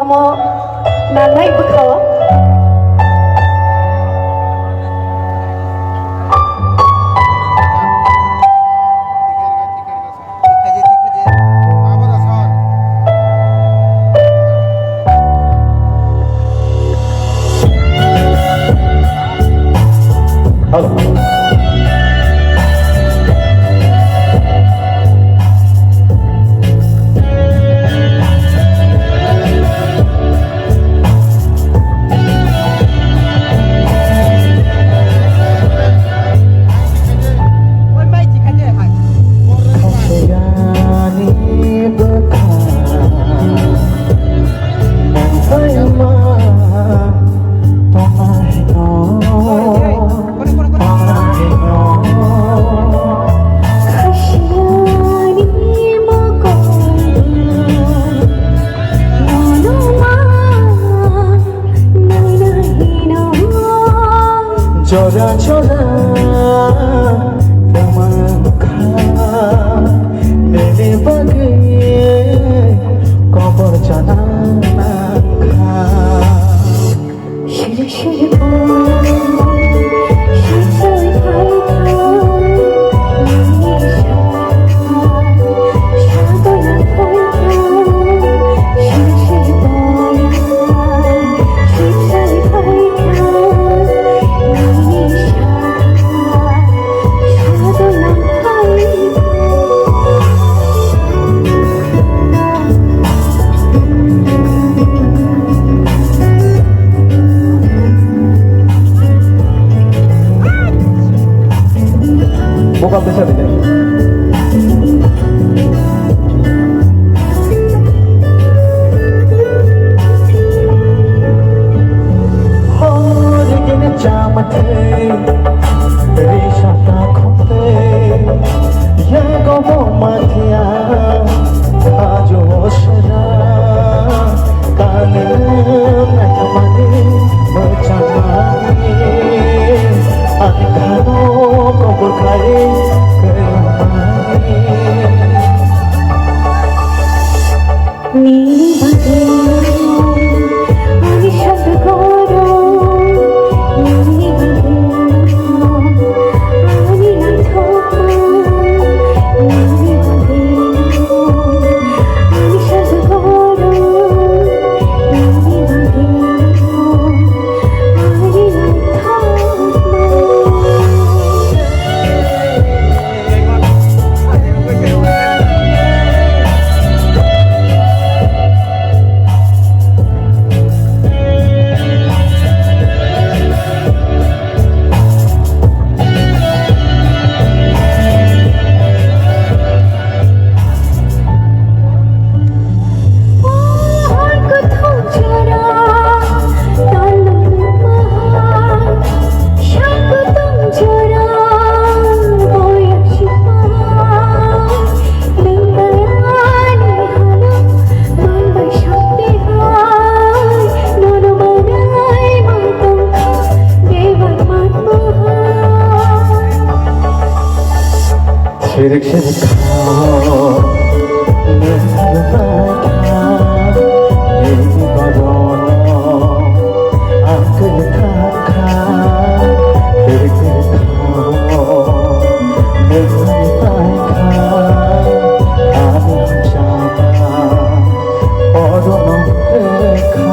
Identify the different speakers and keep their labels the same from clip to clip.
Speaker 1: Namo Nanai Bukho.
Speaker 2: Chora chora tamakha mele bage kobor jana kha
Speaker 1: Shiri shiri bol shiri bhai
Speaker 2: Buka besar ini. Hari ini jamate, risha tak khole, ya kau matia, ajo shera, kanem nakamani, macamani, angkano kau kaya.
Speaker 1: Ni bade ani shobd koro ni bade ani nathoko ni bade ani shobd koro ni bade ani nathoko
Speaker 2: Shirik shirik khao, nihal baitha, ei barono, akil thakha. Shirik shirik khao, nihal baitha, ami chama, orono rekha.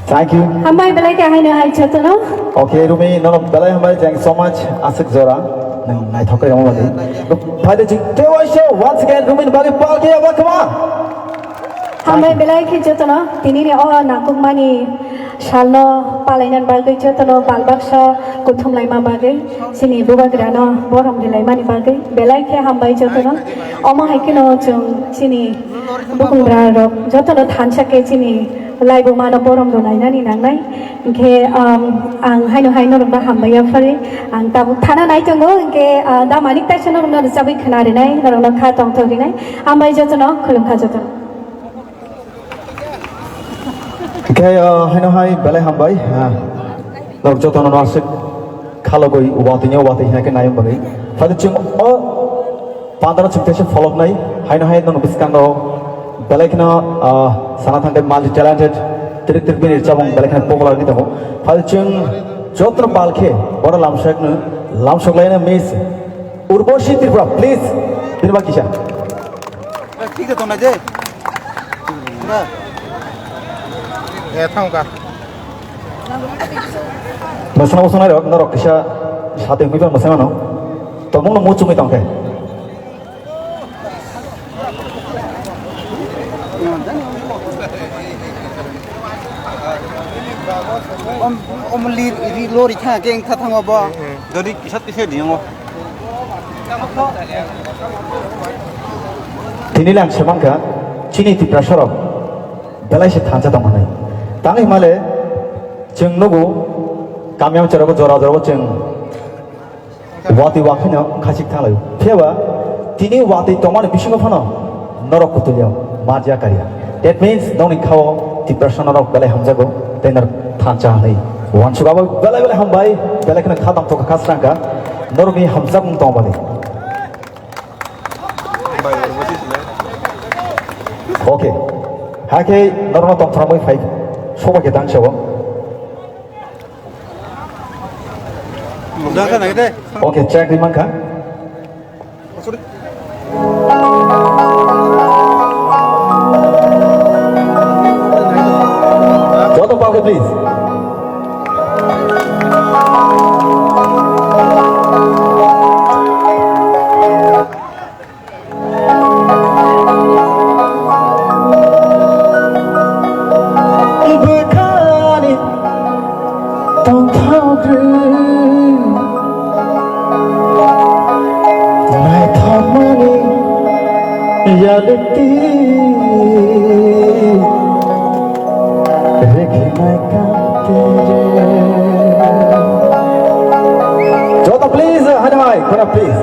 Speaker 2: Thank you.
Speaker 1: Hambai belai ke hai na hai chatono.
Speaker 2: Okay, Rumi, no, belai hambai thank you so much. Asik Zora. Nai thokai ong lagi. Look, pada jing Dewa show once again Rumi bagi pal ke apa kema?
Speaker 1: Hambai belai ke chatono. Tini ni oh nakuk mani shalno palainan bagi chatono palbaksa kuthum laima bagi sini buba grano boram di laima ni bagi belai ke hambai chatono. Oma hai ke no chung sini bukung braro chatono thansa ke sini लाइबो मानो बरम दो नायनानै नांनाय इनके आं हायनो हायनो रंबा हामबाया फारि आं दाबो थाना नायदोंगो इनके दामानिक ताइसन रंना जाबै खोनारिनाय रंना खा दं थरिनाय हामबाय जतनो खुलुमखा जतनो
Speaker 2: Okay, haino hai belai hambai. Lor joto no asik kalau goi ubati hai ke nayam bagai. Pada cung pandara cung tese follow nai. Haino hai no biskan do belai kena sana thangke multi talented tirik bin irchabong belai kena popular ni tamo. Pada cung joto no balke ora lamshak lain miss urboshi tripura please dinba kisha.
Speaker 3: ठीक है तो ना जे ना थांगा
Speaker 2: Masana usana rok na rok kisha sate huiban masana no. Tomong no mucu mi tangke.
Speaker 3: om li lori tha keng tha thang ba dori kisat kise dingo
Speaker 2: Tinilang semangka cini ti prasarok belai se thancha tong manai. Tangi male jeng nugu kamyam charago jora jeng wati wakhina khasik thalai. Pheba tini wati tomane bisingo phano norok kutuliao majya kariya. That means noni khao ti prasarok belai hamjago tenar thancha nei. Wan sugabo belai hambai belai kana khatam to khasrangka norogi hamjak mung tong bali. Okay. Hake normal tong tramoi 5 soba ke tang shawo.
Speaker 3: dah kan ada
Speaker 2: Okay, check di mangka. Joto pauke please. Jota please, Hanai, Kona please.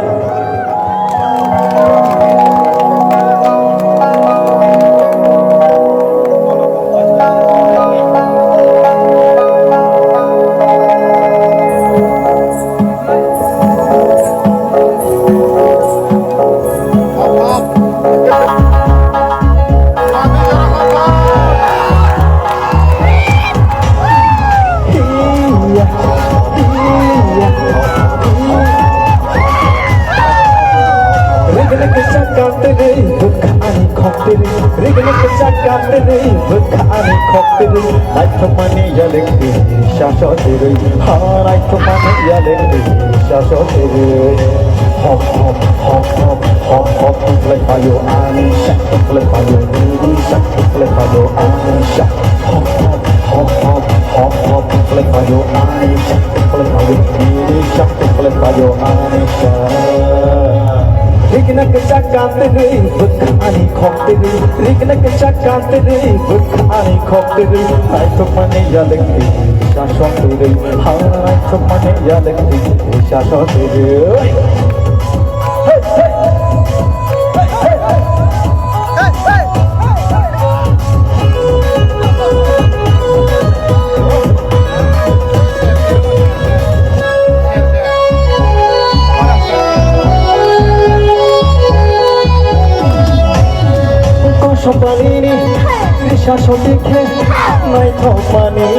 Speaker 2: Rikna kecakate re bukhani khokte re Rikna kecakate re bukhani khokte re Hai to mane ya lekte shashon re Hai to mane ya lekte shashon re Somebody, Risha Shodike, my top money,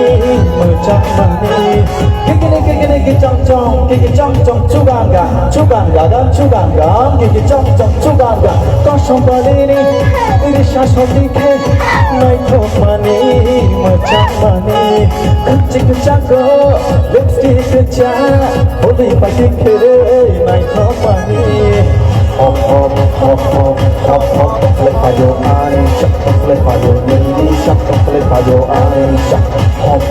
Speaker 2: Mucha money. Kiki jump, Chuganga, Kiki jump, Chuganga. Got somebody, Risha Shodike, my top money, Mucha money. Chicago, lipstick, chat, holding my ticket, my top money. Hop, play for your eyes, shut the play for your knees, shut the play for your eyes, hop,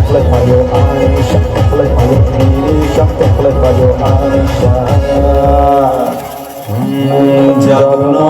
Speaker 2: play for your eyes, shut the play for your knees, shut the play for your eyes. Jagna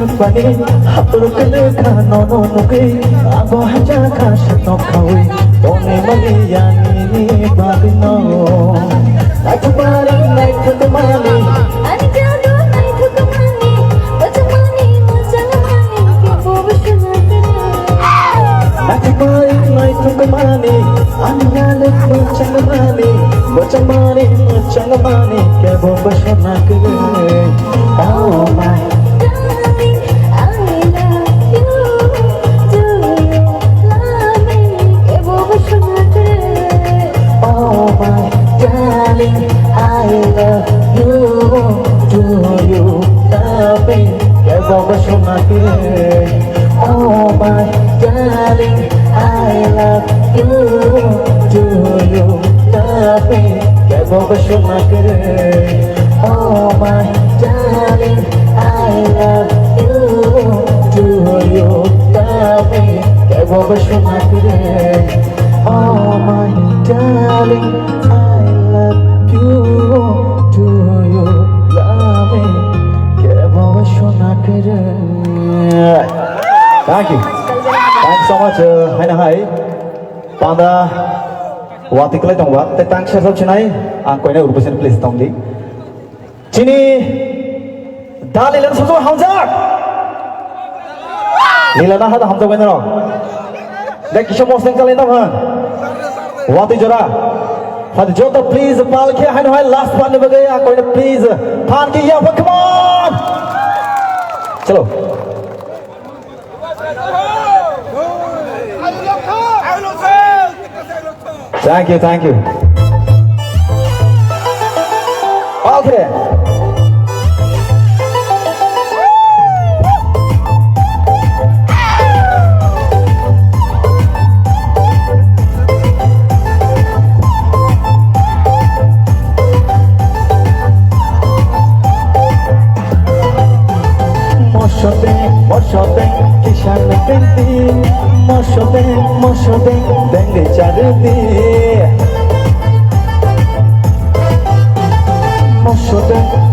Speaker 2: Japani Haturukele ka nono nuke Abo haja ka shatop kawi Tone mali yani ni babino Night to party, night to the money
Speaker 4: Ani jadu nahi thukamani bachmani machalamani ke bobshuna
Speaker 2: Night to party, night to the money Anjale machangamani Bachamani machangamani Ke bobashana kare Oh my
Speaker 4: darling I love you do you love me ke bobshuna
Speaker 2: Oh my darling, I love you. Do you love me? Kya baba shona ke? Oh my darling, I love you. Do you love me? Kya baba shona ke? Oh my darling, I love you. Do you love me? Kya baba shona ke? Oh my darling, I love you. Do you love me? Thank you. Thanks so much. Hai na hai. Panda wati kelai tong wat. Te thanks share chinai. Ang koi na urusan please tong di. Chini dalilan soso hamza. Lilana hada hamza koi na ro. Dek kisah mau sengkal itu kan? Wati jora. Hadi jota please pal ke hai na hai last one ne bagaya koi na please. Phan ki ya come on. Chalo. Thank you, thank you. Okay. Moshobeng, kishan binti. Moshobeng, dengue chardi.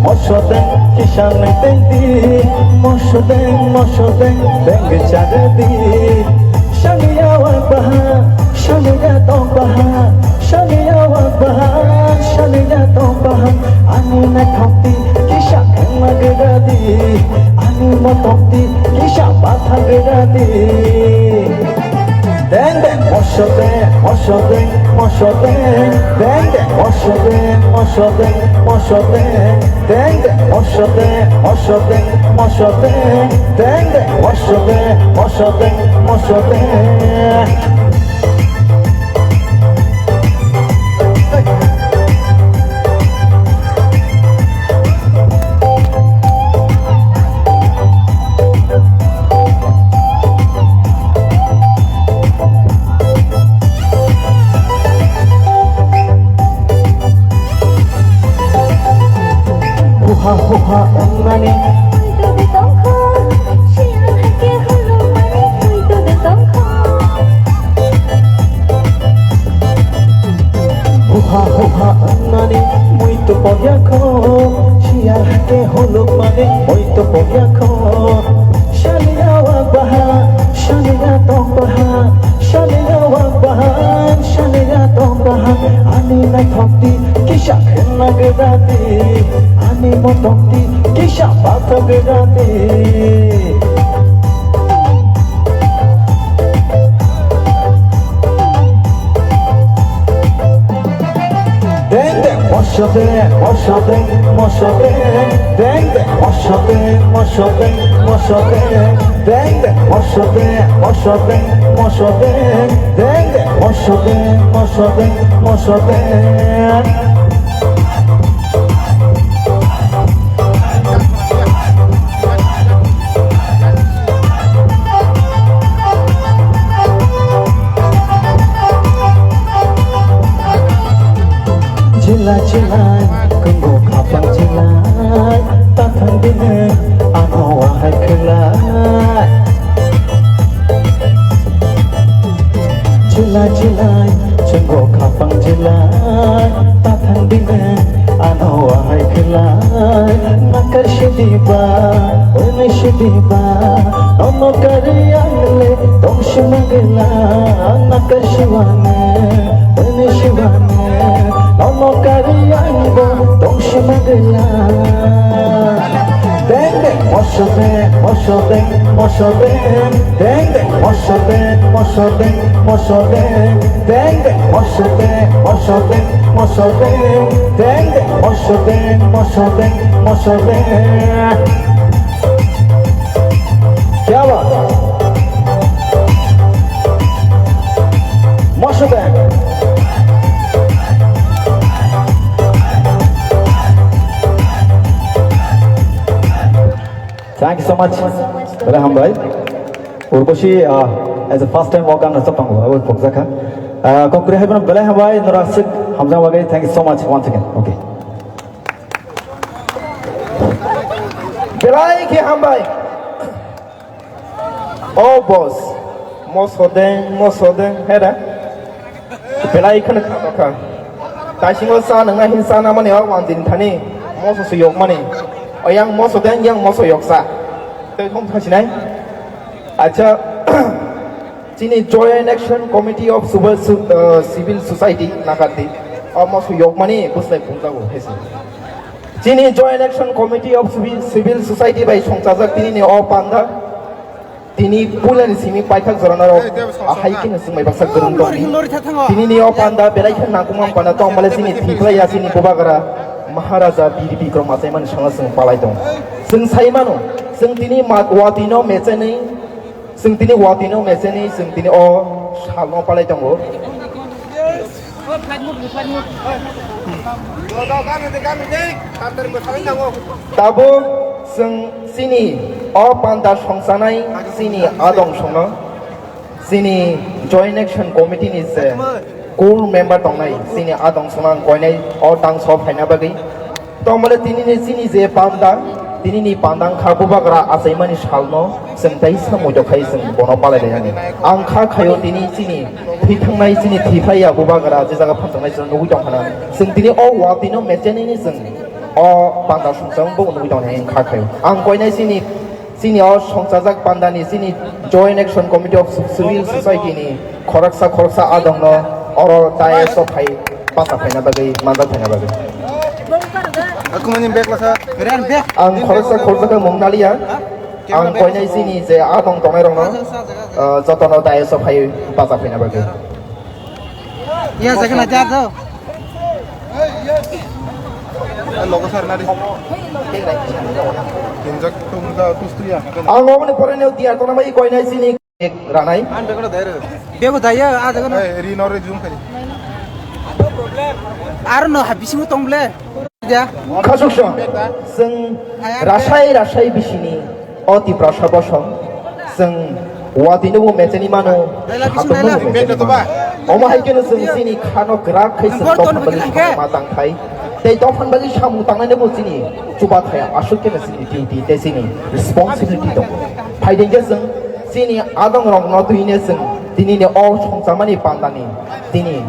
Speaker 2: Moshobeng, kishan binti. Moshobeng, dengue chardi. Shaniya wabaha, shaniya tombaha, shaniya wabaha, shaniya tombaha. Ani na thapti, kisha khenna gadi. Ani mo thapti, kisha batha gadi. Deng moshobeng, deng moshobeng, deng moshobeng, deng moshobeng. Huha ongani
Speaker 4: to the tongkho shia ke holo mani to the tongkho
Speaker 2: Huha ongani muito pogyakho shia ke holo mane muito pogyakho shaliya wabaha shaliya tombaha ani na thapti kisha khenna gadi ani mo thapti kisha batha gadi Deng moshobeng, deng moshobeng, deng moshobeng. Cilai, kenggo kapang cilai, takkan dine, ano wahai kelai. Cilai, kenggo kapang cilai, takkan shiva nono kariyale tong shimagla nakashivane bene shivane nono kariyale tong shimagla deng deng moshobe moshobe moshobe deng deng moshobe moshobe moshobe deng deng moshobe moshobe moshobe deng deng moshobe moshobe moshobe क्या बात मशोबे Thank you so much, Belaham Bhai. Urboshi, as a first time walk on the Sapango, I will Pokzaka. Conclusion, Belaham Bhai, Norasik, Hamza Wagay, thank you so much once again. Okay.
Speaker 5: Belai ki Hambai. Oh boss, Mosoden, Heda. Belai kan kaka. Tashingo san nga hinsana mani awan din thani. Moso suyok mani. Oyang Mosoden yang moso yoksa. Tôi không thấy này. Acha, Chini Joint Action Committee of Civil Society nakati. Moso yok mani busai punta go hesi. Chini Joint Action Committee of Civil Society by Songchajak tini ni panda. Tini bulan sini paithak zoranaro ahaikin sumai baksak gerung dong. Tini ni panda belaikan nakumam panda tong Malaysia ni tiplaya sini bubagara Maharaja BDP Krom Asaiman sanga sung palai dong. Sung saimano, sung tini watino meceni, sung tini watino meceni, sung tini shalom palai dong go. Tabo sung sini panda songsanai sini adong songo sini Joint Action Committee ni se core member tongnai sini adong sonang koinai tang so phaina bagi tomale tini ni sini je panda tini ni pandang khabubagra asaimani shalno sengtai samojo khai seng bono palai dani angkha khayo tini sini thithangnai sini thifaya bubagra je jaga phantangnai seng nugi tongkhana seng tini watino mecheni ni seng panda songsang bo nugi tongnai angkha khayo ang koinai sini Songchajak pandani sini Joint Action Committee of Civil Society ni khoraksa adong no oro tae so phai pasa phaina bagai manda phaina bagai
Speaker 3: Aku manin bek lah sa. Keren bek.
Speaker 5: ang khoraksa mongnalia ang koinai sini je adong tongai rong no jotono tae so phai pasa phaina bagai
Speaker 3: Iya, saya kena jatuh. Logo sar nari. Kinjak tungda tustuya.
Speaker 5: ang ngomong pore ne dia to namai koinai sini ranai
Speaker 3: An bek na daer. Bek daya a jaga na. Ri nore zoom kari. Ar no habisi mo tongle. Ja.
Speaker 5: khasukshon seng rasai bisini oti prasha bosong seng watino bo mecheni mano Oma haikeno seng sini khano gerak kai seng tofan bagi matang kai tei tofan bagi samu tangnai nebo sini coba thaya asuk kena sini di te sini responsibility dong phaideng je seng sini adong rong no tuine seng tini ne songsamani pandani tini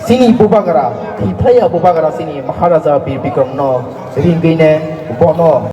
Speaker 5: sini bubagara thithaya bubagara sini Maharaja Bir Bikram no ringine bono